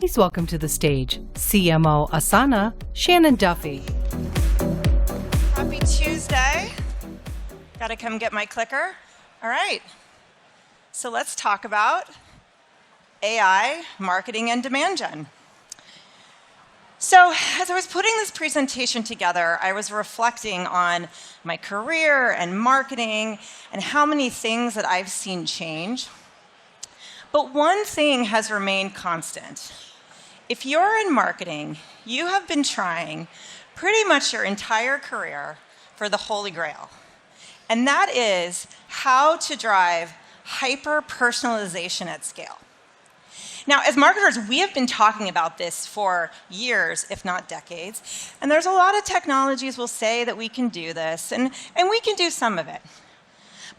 Please welcome to the stage CMO Asana, Shannon Duffy. Happy Tuesday. Gotta come get my clicker. All right. So let's talk about AI, marketing, and demand gen. So as I was putting this presentation together, I was reflecting on my career and marketing and how many things that I've seen change. But one thing has remained constant. If you're in marketing, you have been trying pretty much your entire career for the Holy Grail. And that is how to drive hyper-personalization at scale. Now, as marketers, we have been talking about this for years, if not decades. And there's a lot of technologies will say that we can do this, and we can do some of it.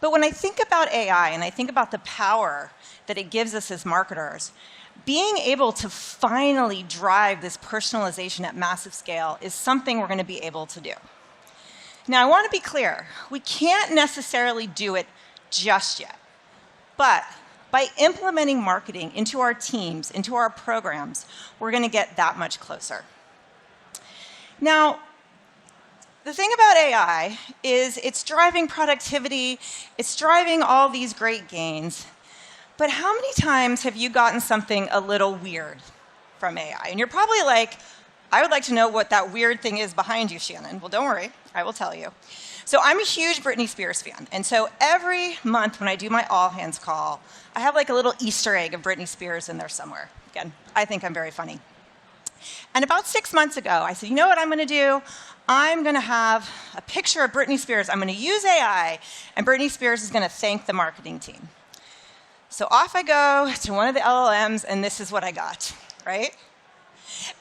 But when I think about AI and I think about the power that it gives us as marketers, being able to finally drive this personalization at massive scale is something we're going to be able to do. Now, I want to be clear. We can't necessarily do it just yet. But by implementing marketing into our teams, into our programs, we're going to get that much closer. Now, the thing about AI is it's driving productivity, it's driving all these great gains. But how many times have you gotten something a little weird from AI? And you're probably like, I would like to know what that weird thing is behind you, Shannon. Well, don't worry, I will tell you. So I'm a huge Britney Spears fan. And so every month when I do my all hands call, I have like a little Easter egg of Britney Spears in there somewhere. Again, I think I'm very funny. And about 6 months ago, I said, you know what I'm going to do? I'm going to have a picture of Britney Spears. I'm going to use AI, and Britney Spears is going to thank the marketing team. So off I go to one of the LLMs, and this is what I got, right?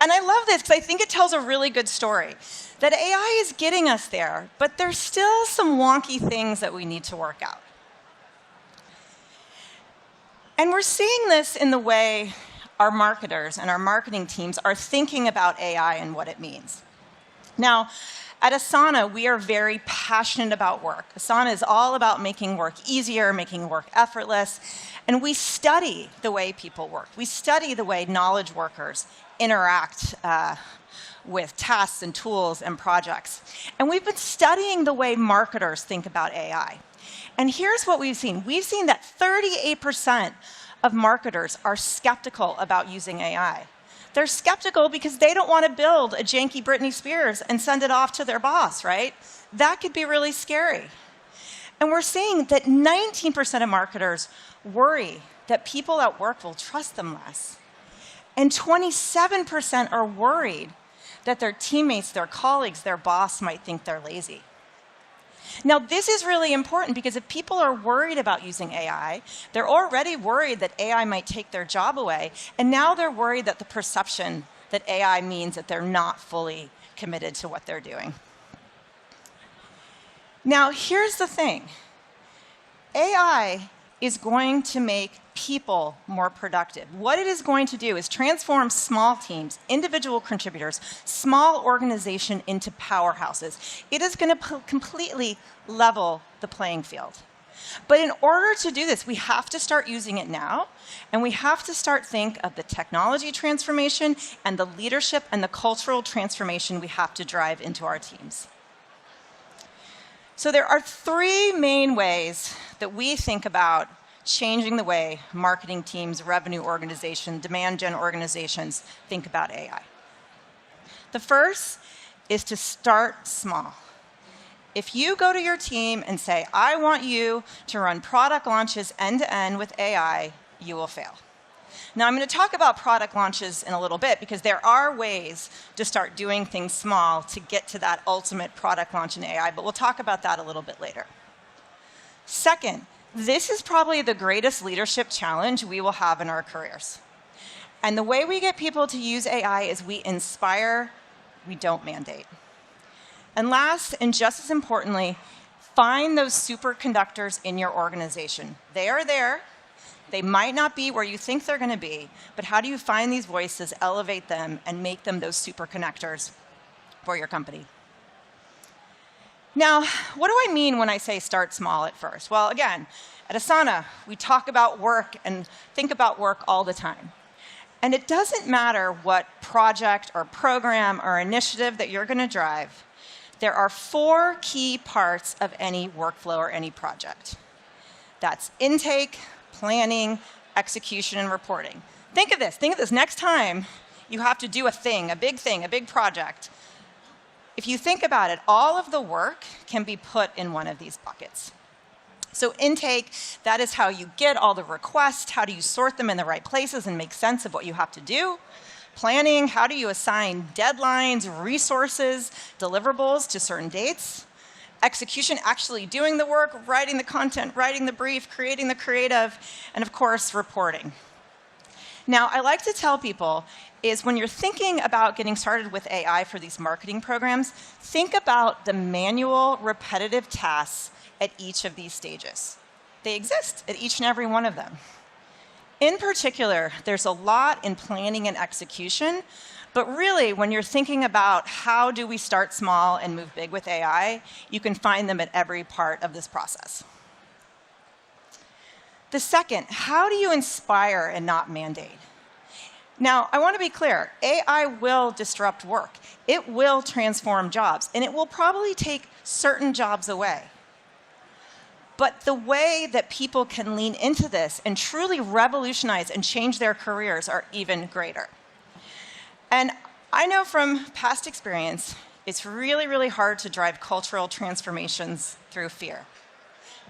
And I love this because I think it tells a really good story, that AI is getting us there, but there's still some wonky things that we need to work out. And we're seeing this in the way our marketers and our marketing teams are thinking about AI and what it means. Now, at Asana, we are very passionate about work. Asana is all about making work easier, making work effortless, and we study the way people work. We study the way knowledge workers interact with tasks and tools and projects. And we've been studying the way marketers think about AI. And here's what we've seen. We've seen that 38% of marketers are skeptical about using AI. They're skeptical because they don't want to build a janky Britney Spears and send it off to their boss, right? That could be really scary. And we're seeing that 19% of marketers worry that people at work will trust them less. And 27% are worried that their teammates, their colleagues, their boss might think they're lazy. Now, this is really important because if people are worried about using AI, they're already worried that AI might take their job away, and now they're worried that the perception that AI means that they're not fully committed to what they're doing. Now, here's the thing. AI is going to make people more productive. What it is going to do is transform small teams, individual contributors, small organization into powerhouses. It is going to completely level the playing field. But in order to do this, we have to start using it now, and we have to start think of the technology transformation and the leadership and the cultural transformation we have to drive into our teams. So there are three main ways that we think about changing the way marketing teams, revenue organizations, demand gen organizations think about AI. The first is to start small. If you go to your team and say, I want you to run product launches end-to-end with AI, you will fail. Now, I'm going to talk about product launches in a little bit because there are ways to start doing things small to get to that ultimate product launch in AI, but we'll talk about that a little bit later. Second, this is probably the greatest leadership challenge we will have in our careers. And the way we get people to use AI is we inspire, we don't mandate. And last, and just as importantly, find those superconductors in your organization. They are there. They might not be where you think they're going to be, but how do you find these voices, elevate them, and make them those superconnectors for your company? Now, what do I mean when I say start small at first? Well, again, at Asana, we talk about work and think about work all the time. And it doesn't matter what project or program or initiative that you're going to drive. There are 4 key parts of any workflow or any project. That's intake, planning, execution, and reporting. Think of this. Next time you have to do a big project. If you think about it, all of the work can be put in one of these buckets. So intake, that is how you get all the requests. How do you sort them in the right places and make sense of what you have to do? Planning, how do you assign deadlines, resources, deliverables to certain dates? Execution, actually doing the work, writing the content, writing the brief, creating the creative, and of course, reporting. Now, I like to tell people is when you're thinking about getting started with AI for these marketing programs, think about the manual, repetitive tasks at each of these stages. They exist at each and every one of them. In particular, there's a lot in planning and execution, but really, when you're thinking about how do we start small and move big with AI, you can find them at every part of this process. The second, how do you inspire and not mandate? Now, I want to be clear, AI will disrupt work. It will transform jobs, and it will probably take certain jobs away. But the way that people can lean into this and truly revolutionize and change their careers are even greater. And I know from past experience, it's really, really hard to drive cultural transformations through fear.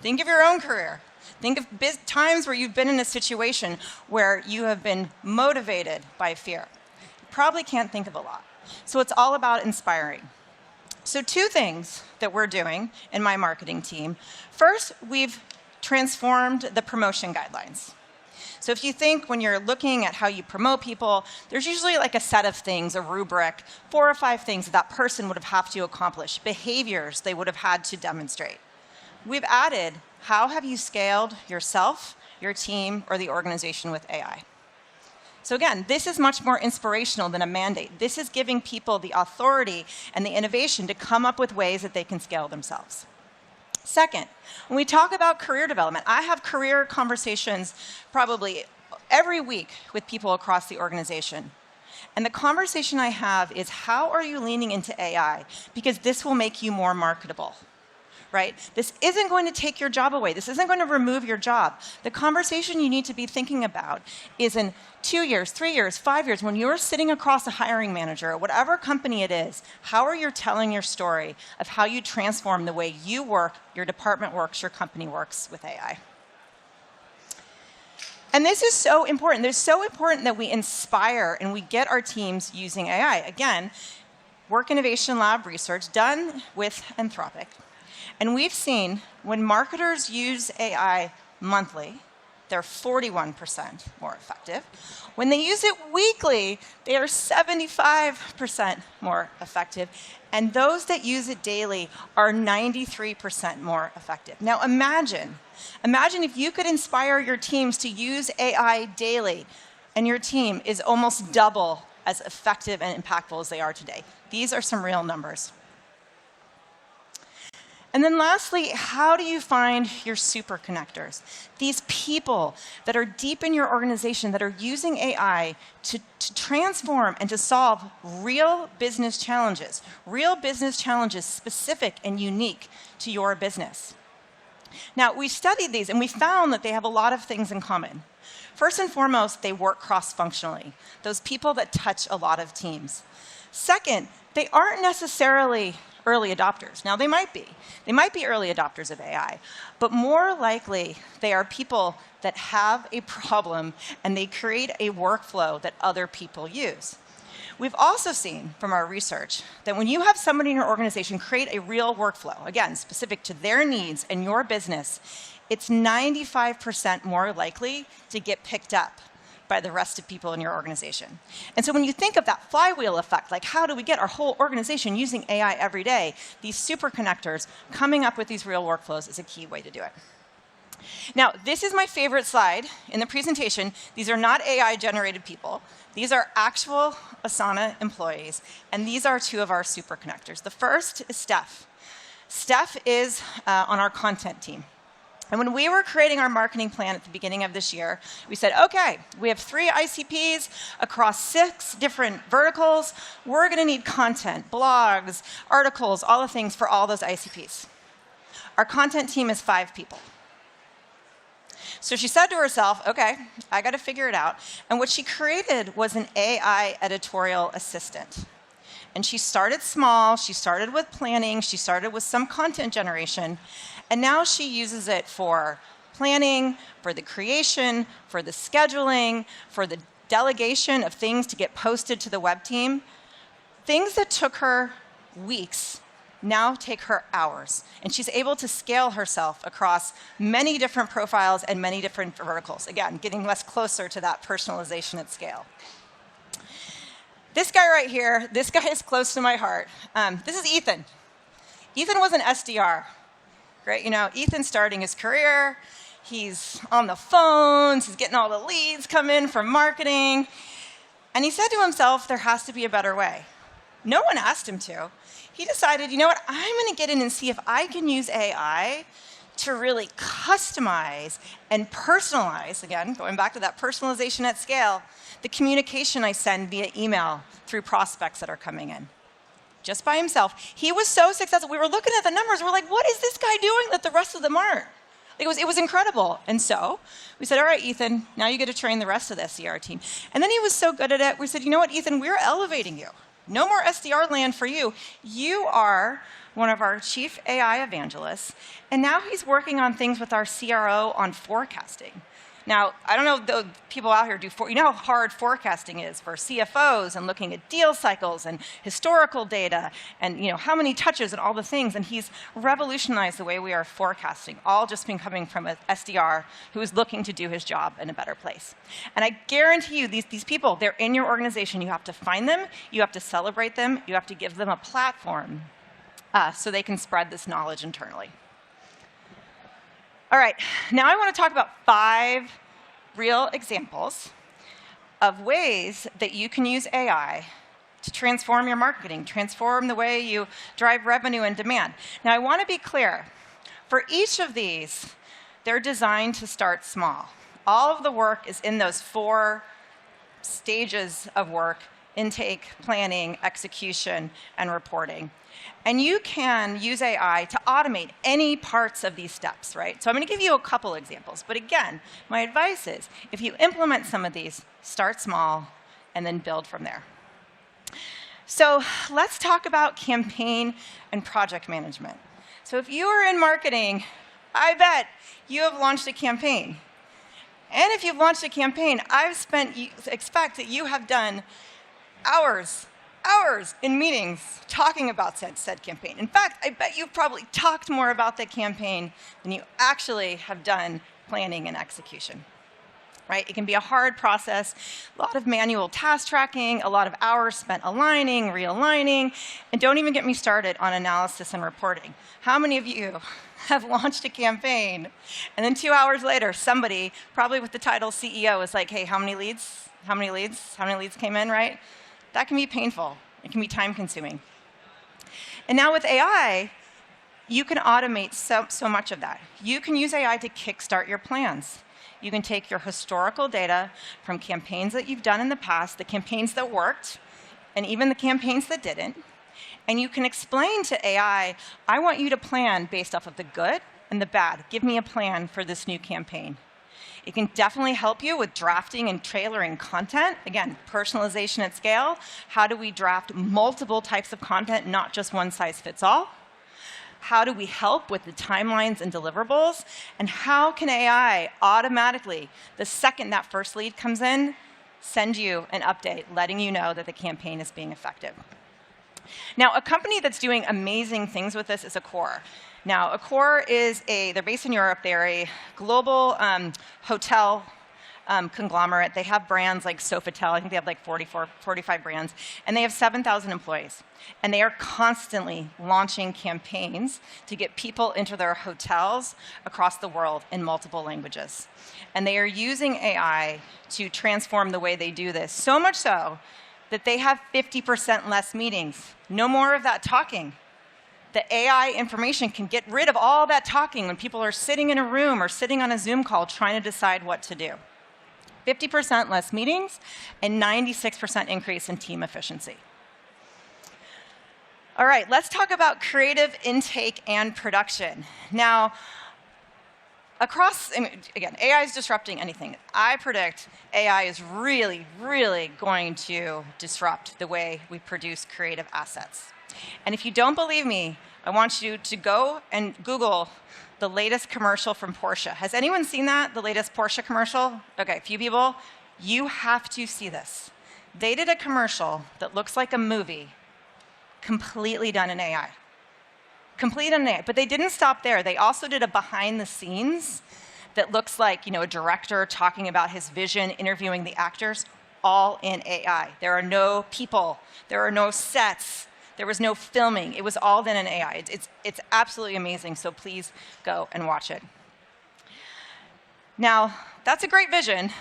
Think of your own career. Think of times where you've been in a situation where you have been motivated by fear. You probably can't think of a lot. So it's all about inspiring. So 2 things that we're doing in my marketing team. First, we've transformed the promotion guidelines. So if you think when you're looking at how you promote people, there's usually like a set of things, a rubric, 4 or 5 things that person would have to accomplish, behaviors they would have had to demonstrate. We've added, how have you scaled yourself, your team, or the organization with AI? So again, this is much more inspirational than a mandate. This is giving people the authority and the innovation to come up with ways that they can scale themselves. Second, when we talk about career development, I have career conversations probably every week with people across the organization. And the conversation I have is, how are you leaning into AI? Because this will make you more marketable. Right? This isn't going to take your job away. This isn't going to remove your job. The conversation you need to be thinking about is in 2 years, 3 years, 5 years, when you're sitting across a hiring manager or whatever company it is, how are you telling your story of how you transform the way you work, your department works, your company works with AI? And this is so important. It's so important that we inspire and we get our teams using AI. Again, Work Innovation Lab research done with Anthropic. And we've seen when marketers use AI monthly, they're 41% more effective. When they use it weekly, they are 75% more effective. And those that use it daily are 93% more effective. Now imagine if you could inspire your teams to use AI daily, and your team is almost double as effective and impactful as they are today. These are some real numbers. And then lastly, how do you find your super connectors? These people that are deep in your organization that are using AI to transform and to solve real business challenges specific and unique to your business. Now, we studied these and we found that they have a lot of things in common. First and foremost, they work cross-functionally, those people that touch a lot of teams. Second, they aren't necessarily early adopters. Now, they might be. They might be early adopters of AI, but more likely, they are people that have a problem and they create a workflow that other people use. We've also seen from our research that when you have somebody in your organization create a real workflow, again, specific to their needs and your business, it's 95% more likely to get picked up by the rest of people in your organization. And so when you think of that flywheel effect, like how do we get our whole organization using AI every day, these super connectors coming up with these real workflows is a key way to do it. Now, this is my favorite slide in the presentation. These are not AI-generated people. These are actual Asana employees, and these are 2 of our super connectors. The first is Steph. Steph is on our content team. And when we were creating our marketing plan at the beginning of this year, we said, okay, we have 3 ICPs across 6 different verticals. We're going to need content, blogs, articles, all the things for all those ICPs. Our content team is 5 people. So she said to herself, okay, I got to figure it out. And what she created was an AI editorial assistant. And she started small. She started with planning. She started with some content generation. And now she uses it for planning, for the creation, for the scheduling, for the delegation of things to get posted to the web team. Things that took her weeks now take her hours. And she's able to scale herself across many different profiles and many different verticals. Again, getting less closer to that personalization at scale. This guy right here, this guy is close to my heart. This is Ethan. Ethan was an SDR. Right? You know, Ethan's starting his career. He's on the phones. He's getting all the leads come in from marketing. And he said to himself, there has to be a better way. No one asked him to. He decided, you know what, I'm going to get in and see if I can use AI to really customize and personalize, again, going back to that personalization at scale, the communication I send via email through prospects that are coming in. Just by himself. He was so successful. We were looking at the numbers. We're like, what is this guy doing that the rest of them aren't? It was incredible. And so we said, all right, Ethan, now you get to train the rest of the SDR team. And then he was so good at it, we said, you know what, Ethan, we're elevating you. No more SDR land for you. You are one of our chief AI evangelists. And now he's working on things with our CRO on forecasting. Now, I don't know if the people out here you know how hard forecasting is for CFOs and looking at deal cycles and historical data and you know how many touches and all the things. And he's revolutionized the way we are forecasting, all just been coming from an SDR who is looking to do his job in a better place. And I guarantee you, these people, they're in your organization. You have to find them. You have to celebrate them. You have to give them a platform so they can spread this knowledge internally. All right, now I want to talk about 5 real examples of ways that you can use AI to transform your marketing, transform the way you drive revenue and demand. Now, I want to be clear. For each of these, they're designed to start small. All of the work is in those 4 stages of work: intake, planning, execution, and reporting. And you can use AI to automate any parts of these steps, right? So I'm going to give you a couple examples. But again, my advice is, if you implement some of these, start small and then build from there. So let's talk about campaign and project management. So if you are in marketing, I bet you have launched a campaign. And if you've launched a campaign, expect that you have done hours in meetings talking about said campaign. In fact, I bet you've probably talked more about the campaign than you actually have done planning and execution. Right? It can be a hard process, a lot of manual task tracking, a lot of hours spent aligning, realigning, and don't even get me started on analysis and reporting. How many of you have launched a campaign and then 2 hours later, somebody, probably with the title CEO, is like, hey, how many leads? How many leads came in, right? That can be painful. It can be time-consuming. And now with AI, you can automate so much of that. You can use AI to kickstart your plans. You can take your historical data from campaigns that you've done in the past, the campaigns that worked, and even the campaigns that didn't, and you can explain to AI, I want you to plan based off of the good and the bad. Give me a plan for this new campaign. It can definitely help you with drafting and tailoring content. Again, personalization at scale. How do we draft multiple types of content, not just one size fits all? How do we help with the timelines and deliverables? And how can AI automatically, the second that first lead comes in, send you an update letting you know that the campaign is being effective? Now, a company that's doing amazing things with this is Accor. Now, Accor they're based in Europe. They're a global hotel conglomerate. They have brands like Sofitel. I think they have like 45 brands. And they have 7,000 employees. And they are constantly launching campaigns to get people into their hotels across the world in multiple languages. And they are using AI to transform the way they do this, so much so that they have 50% less meetings. No more of that talking. the AI information can get rid of all that talking when people are sitting in a room or sitting on a Zoom call trying to decide what to do. 50% less meetings and 96% increase in team efficiency. All right, let's talk about creative intake and production. Now, again, AI is disrupting anything. I predict AI is really, really going to disrupt the way we produce creative assets. And if you don't believe me, I want you to go and Google the latest commercial from Porsche. Has anyone seen that, the latest Porsche commercial? Okay, a few people. You have to see this. They did a commercial that looks like a movie, completely done in AI. Completely done in AI. But they didn't stop there. They also did a behind the scenes that looks like, a director talking about his vision, interviewing the actors, all in AI. There are no people. There are no sets. There was no filming. It was all done in AI. It's absolutely amazing, so please go and watch it. Now, that's a great vision,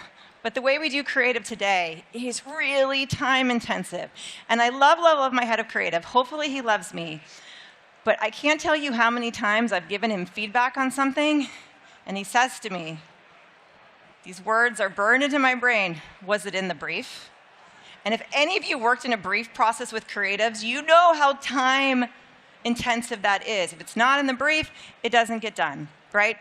but the way we do creative today is really time intensive. And I love my head of creative. Hopefully he loves me. But I can't tell you how many times I've given him feedback on something, and he says to me, these words are burned into my brain, was it in the brief? And if any of you worked in a brief process with creatives, you know how time intensive that is. If it's not in the brief, it doesn't get done, right?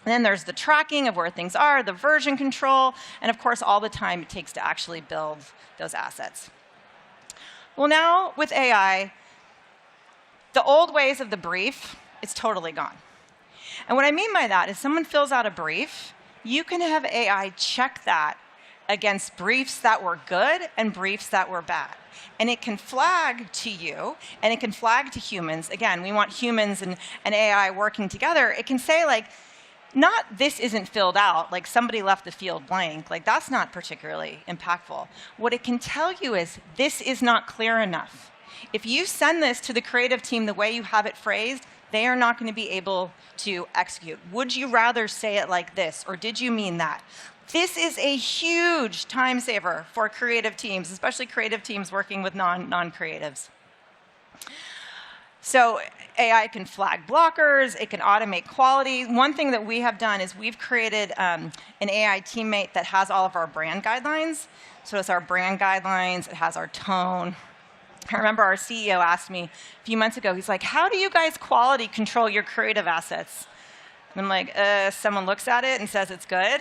And then there's the tracking of where things are, the version control, and of course, all the time it takes to actually build those assets. Well, now with AI, the old ways of the brief, it's totally gone. And what I mean by that is someone fills out a brief, you can have AI check that against briefs that were good and briefs that were bad. And it can flag to you, and it can flag to humans. Again, we want humans and AI working together. It can say, like, not this isn't filled out, like somebody left the field blank. Like, that's not particularly impactful. What it can tell you is this is not clear enough. If you send this to the creative team the way you have it phrased, they are not going to be able to execute. Would you rather say it like this, or did you mean that? This is a huge time saver for creative teams, especially creative teams working with non-creatives. So AI can flag blockers, it can automate quality. One thing that we have done is we've created an AI teammate that has all of our brand guidelines. So it's our brand guidelines, it has our tone. I remember our CEO asked me a few months ago, he's like, how do you guys quality control your creative assets? And I'm like, someone looks at it and says it's good.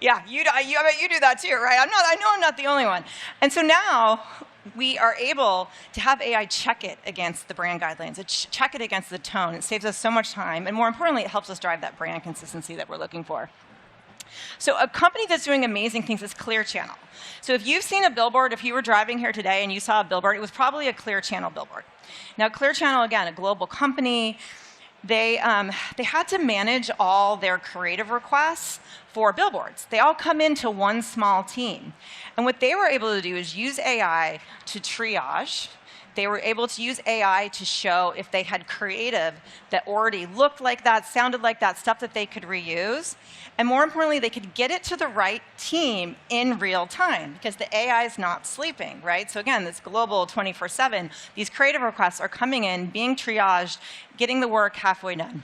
Yeah, I bet you do that too, right? I know I'm not the only one. And so now we are able to have AI check it against the brand guidelines, check it against the tone. It saves us so much time, and more importantly, it helps us drive that brand consistency that we're looking for. So a company that's doing amazing things is Clear Channel. So if you've seen a billboard, if you were driving here today and you saw a billboard, it was probably a Clear Channel billboard. Now, Clear Channel, again, a global company, they had to manage all their creative requests for billboards. They all come into one small team. And what they were able to do is use AI to triage. They were able to use AI to show if they had creative that already looked like that, sounded like that, stuff that they could reuse. And more importantly, they could get it to the right team in real time because the AI is not sleeping, right? So again, this global 24/7, these creative requests are coming in, being triaged, getting the work halfway done.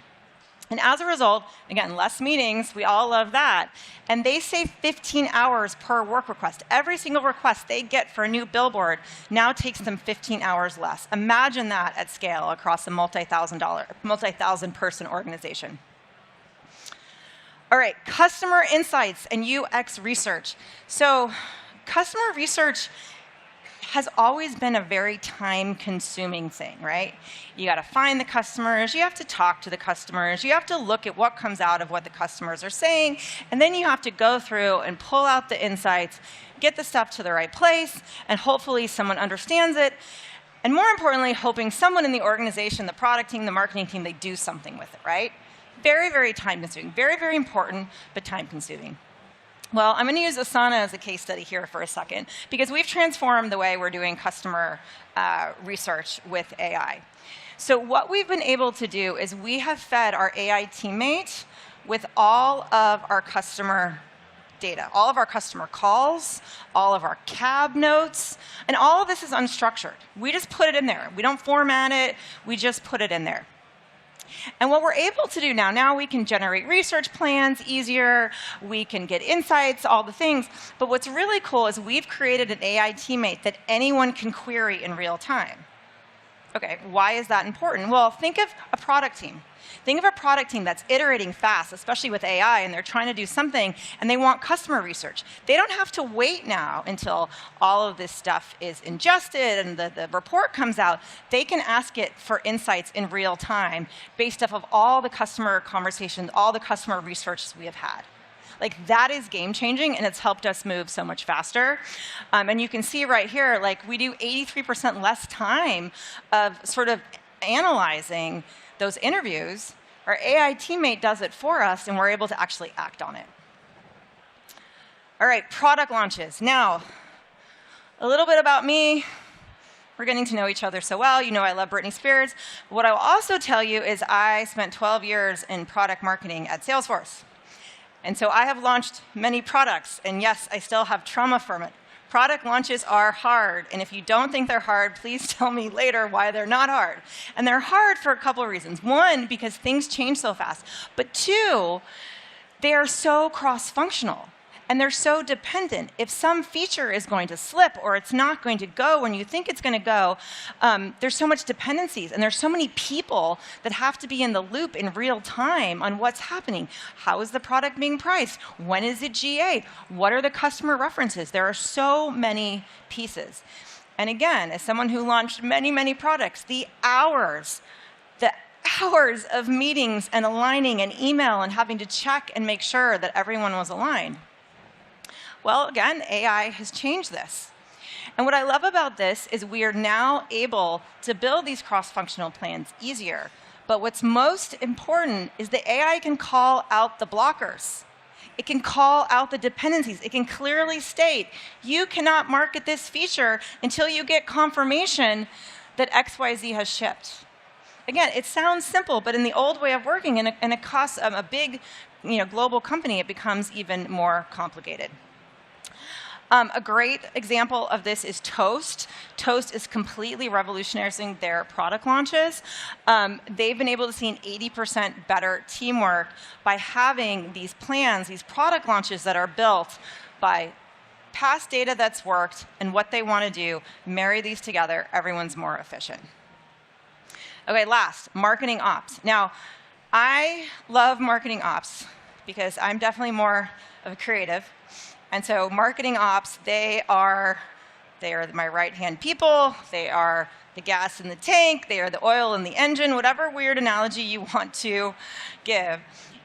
And as a result, again, less meetings, we all love that. And they save 15 hours per work request. Every single request they get for a new billboard now takes them 15 hours less. Imagine that at scale across a multi-thousand person organization. All right, customer insights and UX research. So customer research has always been a very time-consuming thing, right? You got to find the customers, you have to talk to the customers, you have to look at what comes out of what the customers are saying, and then you have to go through and pull out the insights, get the stuff to the right place, and hopefully someone understands it, and more importantly, hoping someone in the organization, the product team, the marketing team, they do something with it, right? Very, very time-consuming, very, very important, but time-consuming. Well, I'm going to use Asana as a case study here for a second, because we've transformed the way we're doing customer research with AI. So what we've been able to do is we have fed our AI teammate with all of our customer data, all of our customer calls, all of our cab notes, and all of this is unstructured. We just put it in there. We don't format it. We just put it in there. And what we're able to do now we can generate research plans easier, we can get insights, all the things. But what's really cool is we've created an AI teammate that anyone can query in real time. Okay, why is that important? Well, think of a product team. Think of a product team that's iterating fast, especially with AI, and they're trying to do something, and they want customer research. They don't have to wait now until all of this stuff is ingested and the report comes out. They can ask it for insights in real time based off of all the customer conversations, all the customer research we have had. Like, that is game-changing, and it's helped us move so much faster. And you can see right here, like, we do 83% less time of sort of analyzing those interviews. Our AI teammate does it for us, and we're able to actually act on it. All right, product launches. Now, a little bit about me. We're getting to know each other so well. You know I love Britney Spears. What I will also tell you is I spent 12 years in product marketing at Salesforce. And so I have launched many products, and yes, I still have trauma from it. Product launches are hard, and if you don't think they're hard, please tell me later why they're not hard. And they're hard for a couple of reasons. One, because things change so fast. But two, they are so cross-functional, and they're so dependent. If some feature is going to slip or it's not going to go when you think it's going to go, there's so much dependencies, and there's so many people that have to be in the loop in real time on what's happening. How is the product being priced? When is it GA? What are the customer references? There are so many pieces. And again, as someone who launched many, many products, the hours of meetings and aligning and email and having to check and make sure that everyone was aligned. Well, again, AI has changed this. And what I love about this is we are now able to build these cross-functional plans easier. But what's most important is the AI can call out the blockers. It can call out the dependencies. It can clearly state, you cannot market this feature until you get confirmation that XYZ has shipped. Again, it sounds simple, but in the old way of working, and it costs a big global company, it becomes even more complicated. A great example of this is Toast. Toast is completely revolutionizing their product launches. They've been able to see an 80% better teamwork by having these plans, these product launches that are built by past data that's worked and what they want to do, marry these together, everyone's more efficient. Okay, last, marketing ops. Now, I love marketing ops because I'm definitely more of a creative. And so marketing ops, they are my right-hand people. They are the gas in the tank. They are the oil in the engine. Whatever weird analogy you want to give,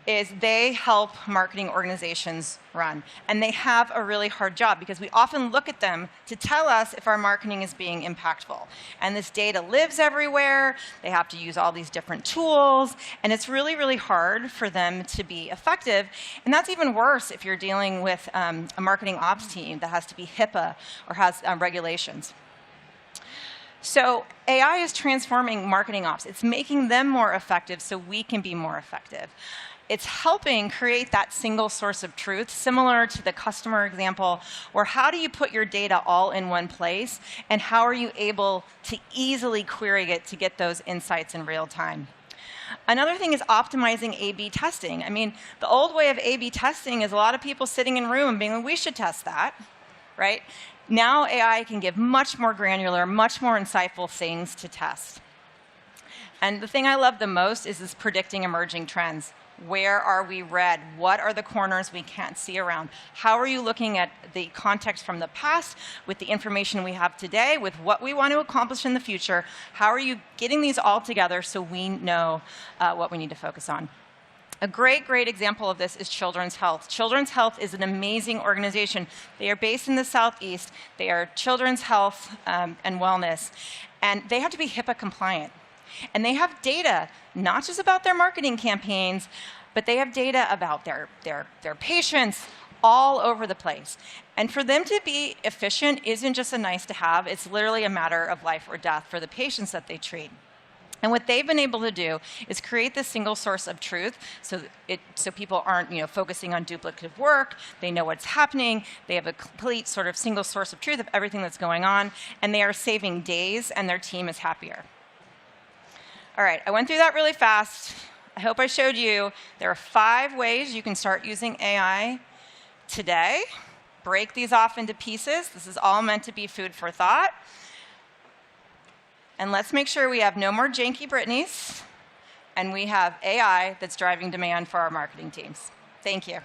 is they help marketing organizations run. And they have a really hard job because we often look at them to tell us if our marketing is being impactful. And this data lives everywhere. They have to use all these different tools. And it's really, really hard for them to be effective. And that's even worse if you're dealing with a marketing ops team that has to be HIPAA or has regulations. So AI is transforming marketing ops. It's making them more effective so we can be more effective. It's helping create that single source of truth, similar to the customer example, where how do you put your data all in one place, and how are you able to easily query it to get those insights in real time? Another thing is optimizing A/B testing. I mean, the old way of A/B testing is a lot of people sitting in a room being like, we should test that, right? Now AI can give much more granular, much more insightful things to test. And the thing I love the most is this predicting emerging trends. Where are we red? What are the corners we can't see around? How are you looking at the context from the past with the information we have today, with what we want to accomplish in the future? How are you getting these all together so we know what we need to focus on? A great, great example of this is Children's Health. Children's Health is an amazing organization. They are based in the Southeast. They are children's health and wellness, and they have to be HIPAA compliant. And they have data, not just about their marketing campaigns, but they have data about their patients all over the place. And for them to be efficient isn't just a nice to have, it's literally a matter of life or death for the patients that they treat. And what they've been able to do is create this single source of truth so people aren't focusing on duplicative work. They know what's happening. They have a complete sort of single source of truth of everything that's going on. And they are saving days, and their team is happier. All right, I went through that really fast. I hope I showed you there are 5 ways you can start using AI today. Break these off into pieces. This is all meant to be food for thought. And let's make sure we have no more janky Britneys, and we have AI that's driving demand for our marketing teams. Thank you.